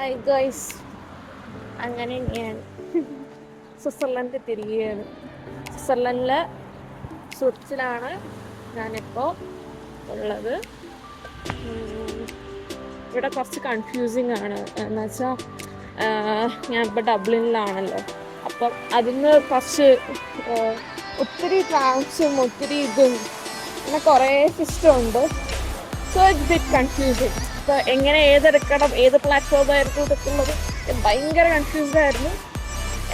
Hi guys, അങ്ങനെ ഞാൻ Switzerland തിരികെയാണ്. സ്വിറ്റ്സർലൻഡിലെ സൂറിച്ചിലാണ് ഞാനിപ്പോൾ ഉള്ളത്. ഇവിടെ കുറച്ച് കൺഫ്യൂസിങ് ആണ്. എന്ന് വെച്ചാൽ ഞാനിപ്പോൾ ഡബ്ലിനിലാണല്ലോ. അപ്പം അതിന് കുറച്ച് ഒത്തിരി ട്രാൻസും ഒത്തിരി ഇതും അങ്ങനെ കുറേ സിസ്റ്റം ഉണ്ട്. So it's bit confusing. അപ്പോൾ എങ്ങനെ ഏതെടുക്കണം, ഏത് പ്ലാറ്റ്ഫോമായിരുന്നു എടുക്കുന്നത്, ഭയങ്കര കൺഫ്യൂസ്ഡ് ആയിരുന്നു.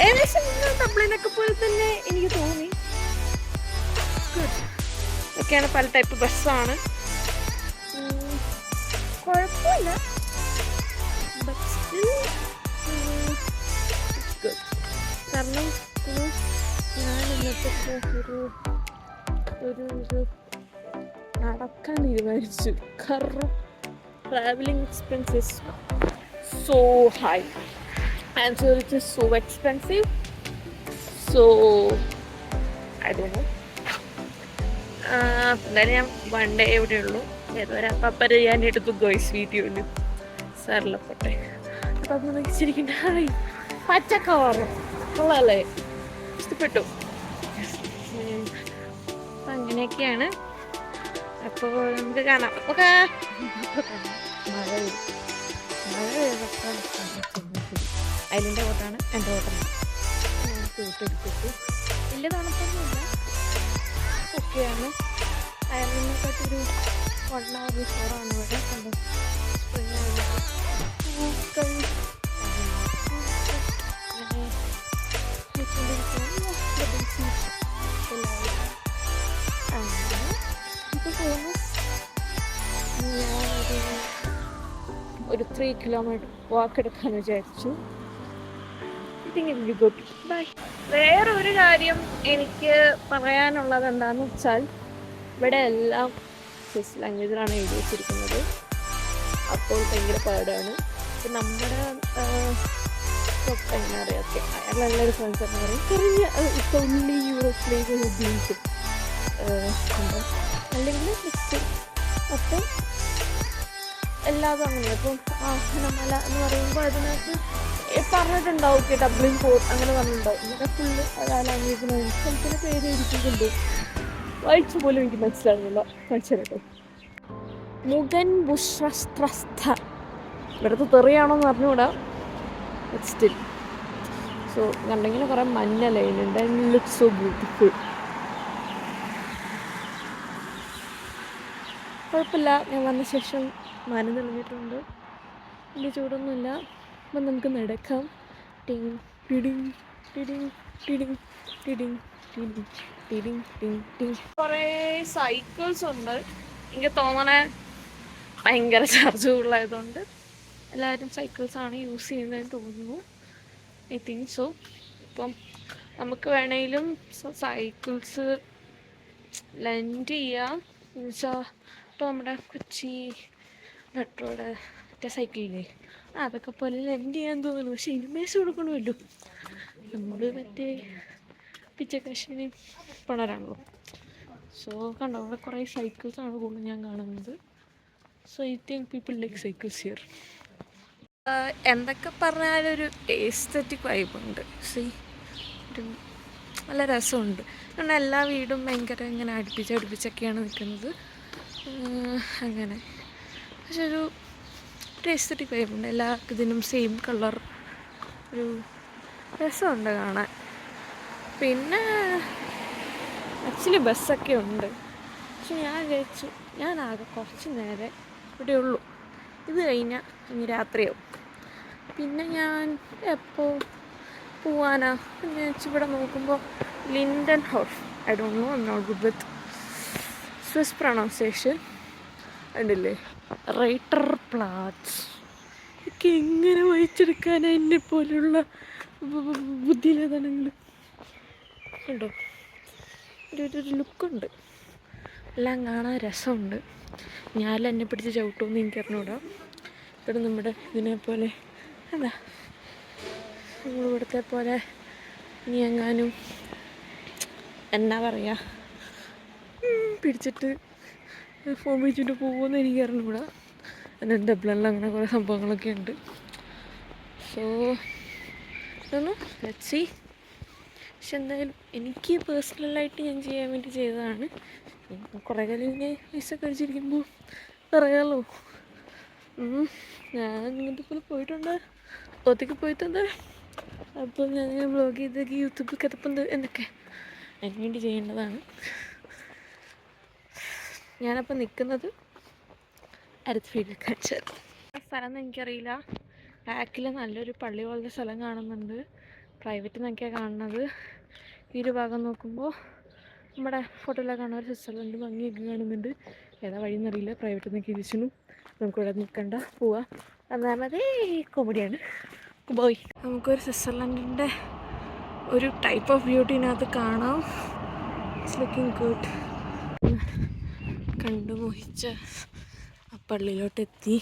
ഏകദേശം ഡബ്ലിനൊക്കെ പോലെ തന്നെ എനിക്ക് തോന്നി. ഒക്കെയാണ്, പല ടൈപ്പ് ബസ്സാണ്, കുഴപ്പമില്ല. But still good. കാരണം ഞാൻ ഇന്നത്തെ ഒരു നടക്കാൻ തീരുമാനിച്ചു. കാരണം traveling expenses so high and so it is so expensive, so I don't know. എന്തായാലും ഞാൻ വൺ ഡേ എവിടെ ഉള്ളൂ. ഏതൊരു പപ്പര ഞാൻ എടുത്തു ഗോയ്സ് വീഡിയോയിൽ സാറിലെ പോട്ടെ. അപ്പം അത് നോക്കിച്ചിരിക്കണ്ട. ഹായ്, പച്ചക്കവറ് ഉള്ളതല്ലേ, ഇഷ്ടപ്പെട്ടു. അപ്പം അങ്ങനെയൊക്കെയാണ്. അപ്പോൾ നമുക്ക് കാണാം. ഓക്കെ, മഴ അതിലിൻ്റെ കോട്ടാണ് എൻ്റെ കോട്ടാണ്. ഞാൻ കൂട്ടെടുത്തിട്ട് വലിയ തണുപ്പൊന്നുമില്ല, ഒക്കെയാണ്. അയലിനെക്കാട്ടൊരു 1 hour ബിഫോറാണ് ഇവിടെ കണ്ടത്. സ്പ്രിങ് പൂക്കൾ ഒരു 3 kilometer വാക്ക് എടുക്കാൻ വിചാരിച്ചു. Good bye. വേറൊരു കാര്യം എനിക്ക് പറയാനുള്ളത് എന്താണെന്ന് വെച്ചാൽ, ഇവിടെ എല്ലാം സ്വിസ് ലാംഗ്വേജിലാണ് എഴുതി വെച്ചിരിക്കുന്നത്. അപ്പോൾ ഭയങ്കര പാടാണ്. ഇപ്പം നമ്മുടെ എങ്ങനെ അറിയാം, അയർലൻഡിലൊരു ഫ്രണ്ട്സ് എന്ന് പറയും ചെറിയ ഇപ്പം ഉള്ളി യൂറോപ്പിലേക്ക് ഉപയോഗിക്കും. അല്ലെങ്കിൽ നെക്സ്റ്റ് അപ്പം എല്ലാതും അങ്ങനെ. അപ്പം ആഹ്നമല എന്ന് പറയുമ്പോൾ അതിനകത്ത് പറഞ്ഞിട്ടുണ്ടാവും ഓക്കെ ഡബ്ലിൻ പോർട്ട് അങ്ങനെ പറഞ്ഞിട്ടുണ്ടാവും. എന്നിട്ട് ഫുള്ള് ആ ലാംഗ്വേജിന് സ്ഥലത്തിൻ്റെ പേര് എഴുതിയിട്ടുണ്ട്. വായിച്ചു പോലും എനിക്ക് മനസ്സിലാകുന്നില്ല. മനസ്സിലാട്ടോ. മുഗൻ ബുഷ്രസ്ത്രസ്ഥ ഇവിടുത്തെ തെറിയാണോന്ന് അറിഞ്ഞുകൂടാ. സ്റ്റിൽ സോ കണ്ടെങ്കിൽ കുറേ മഞ്ഞ ലൈനുണ്ട്. And look so beautiful. കുഴപ്പമില്ല. ഞാൻ വന്ന ശേഷം മനം തെളിഞ്ഞിട്ടുണ്ട്, വലിയ ചൂടൊന്നുമില്ല. അപ്പം നമുക്ക് നടക്കാം. ടിങ് ടിടിങ് ടിടിങ് ടിടിങ് ടിടിങ് ടിടിങ് ടിടിങ് ടിങ് ടിങ്. കുറേ സൈക്കിൾസ് ഉണ്ട്. എനിക്ക് തോന്നണേ ഭയങ്കര ചാർജ് കൂടുതലായതുകൊണ്ട് എല്ലാവരും സൈക്കിൾസാണ് യൂസ് ചെയ്യുന്നതെന്ന് തോന്നുന്നു. I think so. ഇപ്പം നമുക്ക് വേണമെങ്കിലും സൈക്കിൾസ് ലെൻഡ് ചെയ്യാം. എന്ന് വെച്ചാൽ ഇപ്പോൾ നമ്മുടെ കൊച്ചി മെട്രോയുടെ മറ്റേ സൈക്കിളില്ലേ, അതൊക്കെ പോലെ ലെൻഡ് ചെയ്യാൻ തോന്നുന്നു. പക്ഷെ ഇൻമേസ് കൊടുക്കണമല്ലോ. നമ്മൾ മറ്റേ പിച്ചക്കാശിന് പണരാണല്ലോ. സോ കണ്ടോ, അവിടെ കുറേ സൈക്കിൾസാണ് കൂടുതൽ ഞാൻ കാണുന്നത്. So I think people like cycles here. എന്തൊക്കെ പറഞ്ഞാലൊരു എസ്തെറ്റിക് വൈബുണ്ട്. സി ഒരു നല്ല രസമുണ്ട്. കാരണം എല്ലാ വീടും ഭയങ്കര ഇങ്ങനെ അടുപ്പിച്ചൊക്കെയാണ് നിൽക്കുന്നത്. അങ്ങനെ പക്ഷെ ഒരു എസ്തെറ്റിക് വൈബുണ്ട്. എല്ലാ ഇതിനും സെയിം കളർ, ഒരു രസമുണ്ട് കാണാൻ. പിന്നെ ആക്ച്വലി ബസ്സൊക്കെ ഉണ്ട്. പക്ഷെ ഞാൻ വിചാരിച്ചു ഞാനാകെ കുറച്ച് നേരം ഇവിടെ ഉള്ളൂ, ഇത് കഴിഞ്ഞാൽ ഇനി രാത്രിയാവും. പിന്നെ ഞാൻ എപ്പോൾ പോവാനാ പിന്നെ ഇവിടെ നോക്കുമ്പോൾ Lindenhof, I don't know, I am not good with Swiss pronunciation. ഉണ്ടല്ലേ, റൈറ്റർ പ്ലാറ്റ്സ് ഒക്കെ എങ്ങനെ വായിച്ചെടുക്കാനാണ് എന്നെ പോലുള്ള ബുദ്ധിയിലേതാണെങ്കിൽ. ഉണ്ടോ, ഒരു ലുക്കുണ്ട്, എല്ലാം കാണാൻ രസമുണ്ട്. ഞാനെല്ലാം എന്നെ പിടിച്ച് ചവിട്ടുമെന്ന് എനിക്കറിഞ്ഞൂടാ. ഇവിടെ നമ്മുടെ ഇതിനെ പോലെ എന്താ നമ്മളിവിടുത്തെ പോലെ ഇനി എങ്ങാനും എന്നാ പറയുക പിടിച്ചിട്ട് ഫോം വെച്ചിട്ട് പോകുമെന്ന് എനിക്ക് അറിഞ്ഞൂടാ. അങ്ങനെ ഡബ്ലിനിൽ അങ്ങനെ കുറേ സംഭവങ്ങളൊക്കെ ഉണ്ട്. സോ ഒന്ന് ലെറ്റ്സ് സീ. പക്ഷെ എന്തായാലും എനിക്ക് പേഴ്സണലായിട്ട് ഞാൻ ചെയ്യാൻ വേണ്ടി ചെയ്തതാണ്. കുറേ കാലം ഇങ്ങനെ പൈസ കഴിച്ചിരിക്കുമ്പോൾ പറയാമല്ലോ. ഞാൻ ഇങ്ങനത്തെ പോലെ പോയിട്ടുണ്ട്, ഒറ്റയ്ക്ക് പോയിട്ടുണ്ട്. അപ്പോൾ ഞാനിങ്ങനെ വ്ളോഗ് ചെയ്തൊക്കെ യൂട്യൂബിൽ കിടപ്പുണ്ട് എന്നൊക്കെ അതിന് വേണ്ടി ചെയ്യേണ്ടതാണ്. ഞാനപ്പോൾ നിൽക്കുന്നത് അടുത്ത വീട്ടിൽ കാണിച്ചത്. ആ സ്ഥലം ഒന്നും എനിക്കറിയില്ല. ബാക്കിൽ നല്ലൊരു പള്ളി പോലത്തെ സ്ഥലം കാണുന്നുണ്ട്. പ്രൈവറ്റ് എന്നൊക്കെയാണ് കാണുന്നത്. ഈ ഒരു ഭാഗം നോക്കുമ്പോൾ നമ്മുടെ ഫോട്ടോയിലൊക്കെ കാണുന്ന ഒരു സ്വിറ്റ്സർലൻഡ് ഭംഗിയൊക്കെ കാണുന്നുണ്ട്. ഏതാ വഴി എന്നറിയില്ല. പ്രൈവറ്റ് എന്നൊക്കെ ഇരിച്ചു. നമുക്കിവിടെ നിൽക്കണ്ട, പോവാം. അതായത് കോമഡിയാണ്. പോയി നമുക്കൊരു സ്വിറ്റ്സർലൻഡിൻ്റെ ഒരു ടൈപ്പ് ഓഫ് ബ്യൂട്ടിനകത്ത് കാണാം. It's looking good. കണ്ടു മോഹിച്ച് ആ പള്ളിയിലോട്ടെത്തി.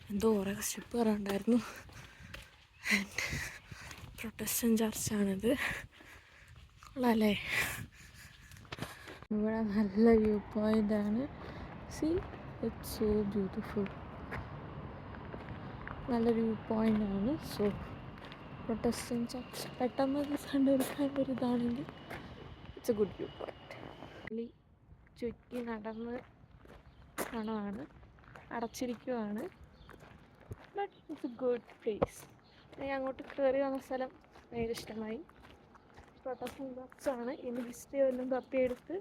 എന്തോ കുറേ സ്റ്റെപ്പ് കയറാനുണ്ടായിരുന്നു. ആൻഡ് പ്രൊട്ടസ്റ്റന്റ് ചർച്ചാണിത്. കൊള്ളാമല്ലേ? ഇവിടെ നല്ല വ്യൂ പോയിൻ്റാണ്. See, it's so beautiful. നല്ല വ്യൂ പോയിൻ്റാണ്. സോ പ്രൊട്ടസ്റ്റന്റ് ചർച്ച് പെട്ടെന്ന് കണ്ടെടുക്കാൻ ഒരു ഇതാണെങ്കിൽ it's a good view point. ചുറ്റി നടന്ന് കാണുവാണ്. അടച്ചിരിക്കുവാണ്. But it's a good place. ഞാൻ അങ്ങോട്ട് കയറി വന്ന സ്ഥലം ഭയങ്കര ഇഷ്ടമായി. പ്രൊട്ടസ്റ്റന്റ് ചർച്ചാണ്. ഇതിൻ്റെ ഹിസ്റ്ററി എല്ലാം തപ്പിയെടുത്ത്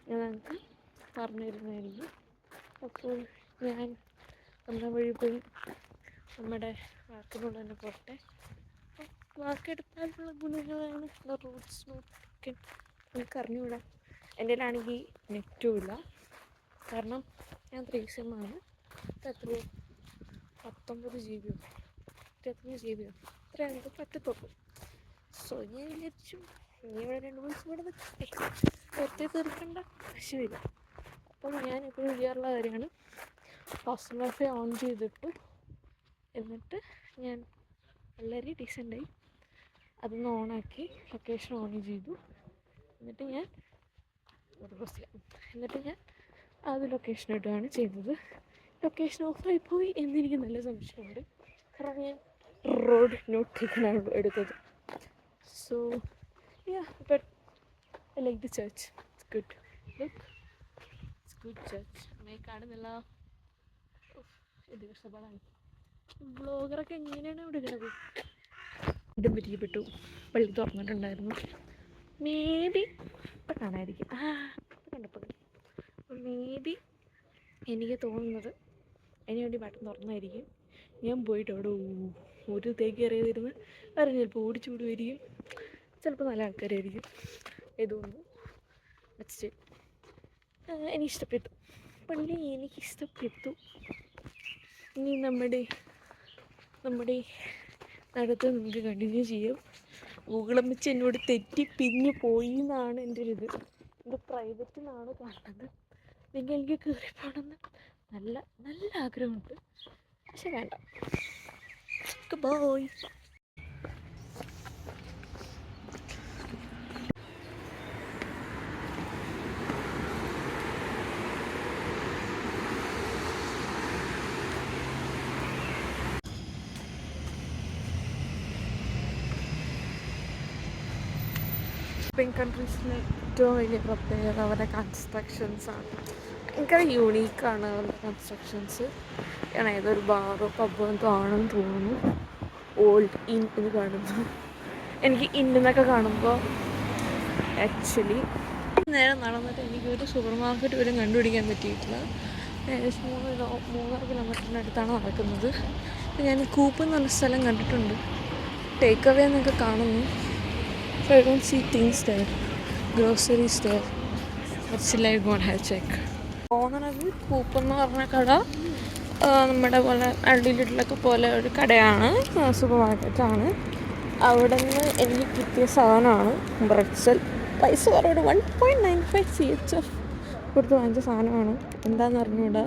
ഞാൻ നമുക്ക് പറഞ്ഞു തരുന്നതായിരിക്കും. അപ്പോൾ ഞാൻ നമ്മുടെ വഴി പോയി നമ്മുടെ വാക്കിനുള്ളിൽ തന്നെ പോട്ടെ. വാക്കെടുത്താലുള്ള ഗുണങ്ങളാണ് റൂട്ട്സ് നോക്കി നമുക്ക് അറിഞ്ഞുകൂടാ. എൻ്റെ കയ്യിലാണെങ്കിൽ നെറ്റും ഇല്ല. കാരണം ഞാൻ 3SIM-ആണ്. എത്രയോ 19 GB 23 GB ഇത്രയാണ് എനിക്ക് പറ്റത്തുള്ളൂ. സോ ഞാൻ വിചാരിച്ചു ഇനി ഇവിടെ 2 ദിവസം കൂടെ നിൽക്കട്ടെ, വെറുതെ തീർക്കേണ്ട ആവശ്യമില്ല. അപ്പോൾ ഞാൻ എപ്പോഴും ചെയ്യാറുള്ള കാര്യമാണ് ഹോസ്റ്റൽ വൈഫൈ ഓൺ ചെയ്തിട്ടു. എന്നിട്ട് ഞാൻ വളരെ ഡീസൻ്റായി അതൊന്ന് ഓണാക്കി ലൊക്കേഷൻ ഓൺ ചെയ്തു. എന്നിട്ട് ഞാൻ അത് ലൊക്കേഷൻ ഇടുകയാണ് ചെയ്തത്. ലൊക്കേഷൻ ഓഫായി പോയി എന്നെനിക്ക് നല്ല സംശയമുണ്ട്. കാരണം ഞാൻ റോഡ് നോട്ടിലേക്കാണ് എടുത്തത്. So yeah, but I like the church. It's good. Look, it's good church. അമ്മയെ കാണുന്നില്ല. ഇത് കഷ്ടപ്പാടാണ്. വ്ളോഗറൊക്കെ എങ്ങനെയാണ് ഇവിടെ കിടന്നത്? ഇതും പറ്റിപ്പെട്ടു. പള്ളി തുറന്നിട്ടുണ്ടായിരുന്നു. മേ ബി ഇപ്പം കാണാതിരിക്കും. കണ്ടപ്പോൾ മേ ബി എനിക്ക് തോന്നുന്നത് അതിന് വേണ്ടി ബട്ടൺ തുറന്നായിരിക്കും. ഞാൻ പോയിട്ട് അവിടെ ഒരു തേക്ക് കയറിയതിരുന്ന് വേറെ ചിലപ്പോൾ ഓടിച്ചുവിടുമായിരിക്കും. ചിലപ്പോൾ നല്ല ആൾക്കാരായിരിക്കും. ഇതൊന്നും വെച്ചിട്ട് എനിക്കിഷ്ടപ്പെട്ടു. പള്ളി എനിക്കിഷ്ടപ്പെട്ടു. ഇനി നമ്മുടെ നടത്ത് നമുക്ക് കണ്ടിന്യൂ ചെയ്യും. ഗൂഗിളും വെച്ച് എന്നോട് തെറ്റി പിരിഞ്ഞു പോയി എന്നാണ് എൻ്റെ ഒരു ഇത്. ഇത് പ്രൈവറ്റ് എന്നാണ് കാണുന്നത്. നിങ്ങൾ എനിക്ക് കയറി പോകണമെന്ന് നല്ല നല്ല ആഗ്രഹമുണ്ട്. പക്ഷെ വേണ്ട. ബോയ് യൂറോപ്യൻ കൺട്രീസിന് ഏറ്റവും വലിയ പ്രത്യേകത അവരുടെ കൺസ്ട്രക്ഷൻസാണ്. ഭയങ്കര യൂണീക്കാണ് അവരുടെ കൺസ്ട്രക്ഷൻസ്. കാരണം ഏതൊരു ബാറോ പബ്ബോ എന്തോ ആണെന്ന് തോന്നുന്നു. ഓൾഡ് ഇൻ എന്ന് കാണുന്നു. എനിക്ക് ഇന്നെന്നൊക്കെ കാണുമ്പോൾ ആക്ച്വലി നേരെ നടന്നിട്ട് എനിക്കൊരു സൂപ്പർ മാർക്കറ്റ് പോലും കണ്ടുപിടിക്കാൻ പറ്റിയിട്ടില്ല. ഏകദേശം 3 കിലോമീറ്ററിനടുത്താണ് നടക്കുന്നത്. അപ്പോൾ ഞാൻ കൂപ്പ് എന്ന് പറഞ്ഞ സ്ഥലം കണ്ടിട്ടുണ്ട്. ടേക്ക് അവേ എന്നൊക്കെ കാണുന്നു. So I don't see things there. Groceries there. But still I won't have check. തോന്നണത് കൂപ്പ് എന്ന് പറഞ്ഞ കട നമ്മുടെ പോലെ അള്ളിലിട്ടിലൊക്കെ പോലെ ഒരു കടയാണ്, സൂപ്പർ മാർക്കറ്റാണ്. അവിടെ നിന്ന് എനിക്ക് കിട്ടിയ സാധനമാണ് ബ്രെഡ്സൽ. പൈസ കുറവ് 1.95 CHF കൊടുത്ത് വാങ്ങിച്ച സാധനമാണ്. എന്താണെന്ന് അറിഞ്ഞൂടാ.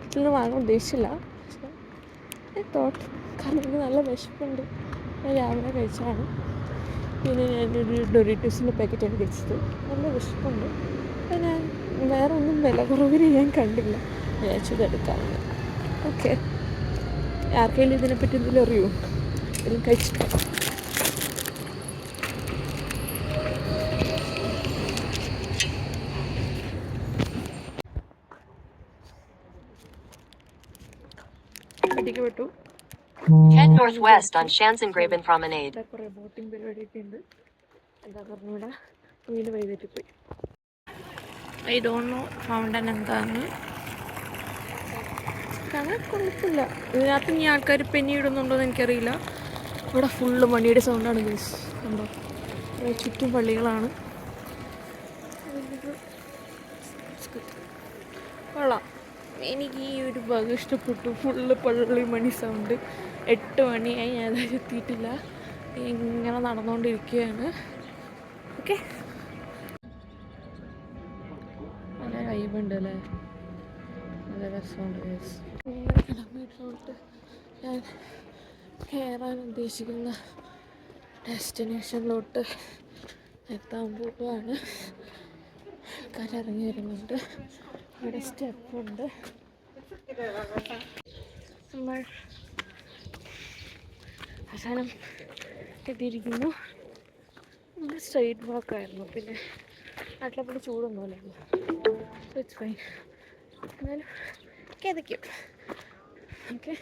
ഇതൊന്നും വാങ്ങാൻ ഉദ്ദേശിച്ചില്ല. കാരണം എനിക്ക് നല്ല വിശപ്പുണ്ട്. ഞാൻ രാവിലെ കഴിച്ചതാണ്. പിന്നെ ഞാനൊരു ഡൊറിറ്റോസിൻ്റെ പാക്കറ്റാണ് കഴിച്ചത്. നല്ല വിശപ്പുണ്ട്. അപ്പോൾ ഞാൻ വേറെ ഒന്നും വില കുറവിൽ ഞാൻ കണ്ടില്ല. ഞാൻ എടുക്കാറുണ്ട്. ഓക്കെ. ആർക്കെങ്കിലും ഇതിനെപ്പറ്റി എന്തെങ്കിലും അറിയോ? എല്ലാം കഴിച്ചിട്ട് പഠിക്കപ്പെട്ടു. Head northwest on Schanzengraben Promenade. കുറേ ബോട്ടിംഗ് പരിപാടിയൊക്കെ ഉണ്ട്. എന്താ പറഞ്ഞൂടാ, വീട് വൈകിട്ടിപ്പോയി. ഐ ഡോണ്ട് നോ ഫൗണ്ടൻ എന്താന്ന്. കാണാൻ കുഴപ്പമില്ല. ഇതിനകത്ത് ഇനി ആൾക്കാർ പെന്നി ഇടുന്നുണ്ടോ എന്ന് എനിക്കറിയില്ല. ഇവിടെ ഫുള്ള് മണിയുടെ സൗണ്ടാണ് ഗൈസ്. കണ്ടോ, ചുറ്റും പള്ളികളാണ്. കൊള്ളാം. എനിക്ക് ഈ ഒരു ഭാഗം ഇഷ്ടപ്പെട്ടു. ഫുള്ള് പള്ളി മണി സൗണ്ട്. 8 മണിയായി, ഞാൻ എത്തിയിട്ടില്ല. ഇങ്ങനെ നടന്നുകൊണ്ടിരിക്കുകയാണ്. ഓക്കെ, നല്ല വൈബുണ്ട് അല്ലേ, നല്ല രസമുണ്ട് ഗൈസ്. കിലോമീറ്ററിലോട്ട് ഞാൻ കയറാൻ ഉദ്ദേശിക്കുന്ന ഡെസ്റ്റിനേഷനിലോട്ട് എത്താൻ പോവുകയാണ്. ആൾക്കാർ ഇറങ്ങി വരുന്നുണ്ട്. ഇവിടെ സ്റ്റെപ്പുണ്ട്. നമ്മൾ അവസാനം എത്തിയിരിക്കുന്നു. നമ്മൾ സ്ട്രെയിറ്റ് വാക്കായിരുന്നു. പിന്നെ നാട്ടിലെപ്പോഴും ചൂടൊന്നുമില്ലായിരുന്നു. So it's fine. എന്നാലും കിതയ്ക്കും. Okay,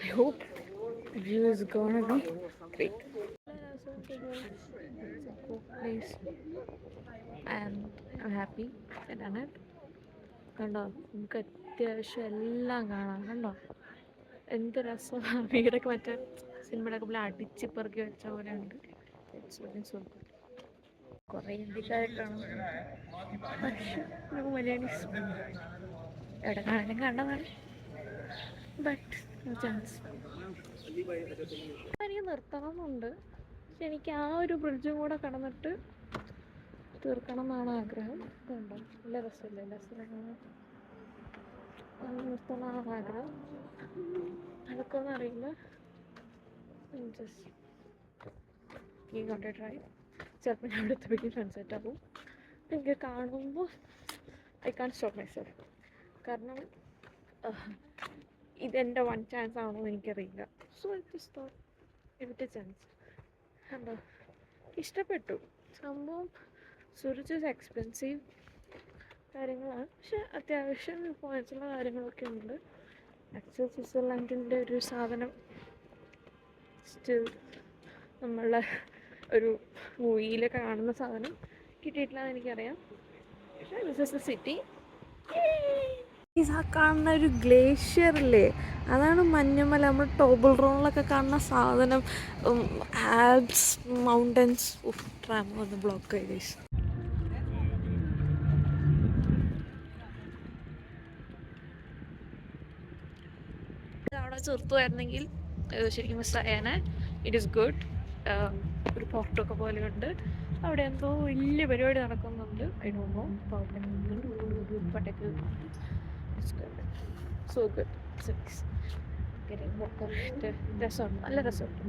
I hope the view is gonna be great. It's a cool place and I'm happy I done it. കണ്ടോ, നമുക്ക് അത്യാവശ്യം എല്ലാം കാണാം. കണ്ടോ എന്ത് രസമാണ്. വീടൊക്കെ മറ്റേ സിനിമയുടെയൊക്കെ പോലെ അടിച്ച് പെറുക്കി വെച്ച പോലെ ഉണ്ട്. കുറേ ഇന്ത്യക്കാരെ കാണാം. പക്ഷെ നമുക്ക് മലയാളീസ് എവിടെ കാണാനും കണ്ടതാണ്. But no chance. എനിക്ക് നിർത്തണമെന്നുണ്ട്. പക്ഷെ എനിക്ക് ആ ഒരു ബ്രിഡ്ജും കൂടെ കടന്നിട്ട് തീർക്കണം എന്നാണ് ആഗ്രഹം. ഇതുണ്ടോ, നല്ല രസമില്ല എല്ലാ സ്ഥലങ്ങളും. നിർത്തണമെന്നാണ് ആഗ്രഹം. നടക്കുമെന്ന് അറിയില്ല. ജസ്റ്റ് ഈ കൊണ്ട് ട്രൈ. ചിലപ്പോൾ ഞാൻ അടുത്തപ്പോഴേക്കും സൺസെറ്റ് ആവും. എനിക്ക് കാണുമ്പോൾ ഐ കാൻ സ്റ്റോപ്പ് മൈസെൽഫ്. കാരണം ഇതെൻ്റെ 1 ചാൻസ് ആണോ എന്ന് എനിക്കറിയില്ല. So I just thought give it A chance. കണ്ടോ, ഇഷ്ടപ്പെട്ടു സംഭവം. സൂരജ് ഇസ് എക്സ്പെൻസീവ് കാര്യങ്ങളാണ്, പക്ഷെ അത്യാവശ്യം പോയിന്റ്സുള്ള കാര്യങ്ങളൊക്കെ ഉണ്ട്. ആക്ച്വൽ സ്വിറ്റ്സർലാൻഡിൻ്റെ ഒരു സാധനം സ്റ്റിൽ നമ്മളെ ഒരു മൂവിയിലൊക്കെ കാണുന്ന സാധനം കിട്ടിയിട്ടില്ല എന്ന് എനിക്കറിയാം. പക്ഷേ ദിസ് ഇസ് ദ സിറ്റി. ആ കാണുന്ന ഒരു ഗ്ലേഷ്യറില്ലേ, അതാണ് മഞ്ഞമല. നമ്മൾ ടോബിൾ റോണിലൊക്കെ കാണുന്ന സാധനം. Alps, mountains. ട്രാം വന്ന് ബ്ലോക്ക് ആയി ഗൈസ്. അവിടെ ചെറുത്തുമായിരുന്നെങ്കിൽ ശരിക്കും മിസ്സായേനെ. It is good. ഒരു പോർട്ടൊക്കെ പോലെയുണ്ട്. അവിടെ എന്തോ വലിയ പരിപാടി നടക്കുന്നുണ്ട്. I don't know. പട്ടേക്ക് സോ ഗുഡ്. രസമുണ്ട്, നല്ല രസമുണ്ട്.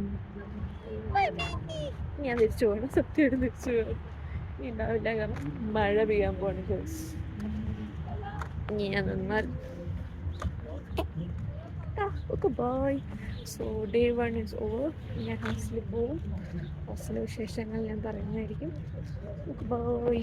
ഞാൻ തിരിച്ചു പോകണം, സത്യമായിട്ട് തിരിച്ചു പോകണം. ഇനി ഉണ്ടാവില്ല, കാരണം മഴ പെയ്യാൻ പോകണം ഗൈസ്. ഇനി ഞാൻ നിന്നാൽ okay bye. So day 1 is over. ഞാൻ ഹൗസിൽ പോവും. ഹൗസിലെ വിശേഷങ്ങൾ ഞാൻ പറയുന്നതായിരിക്കും. Okay bye.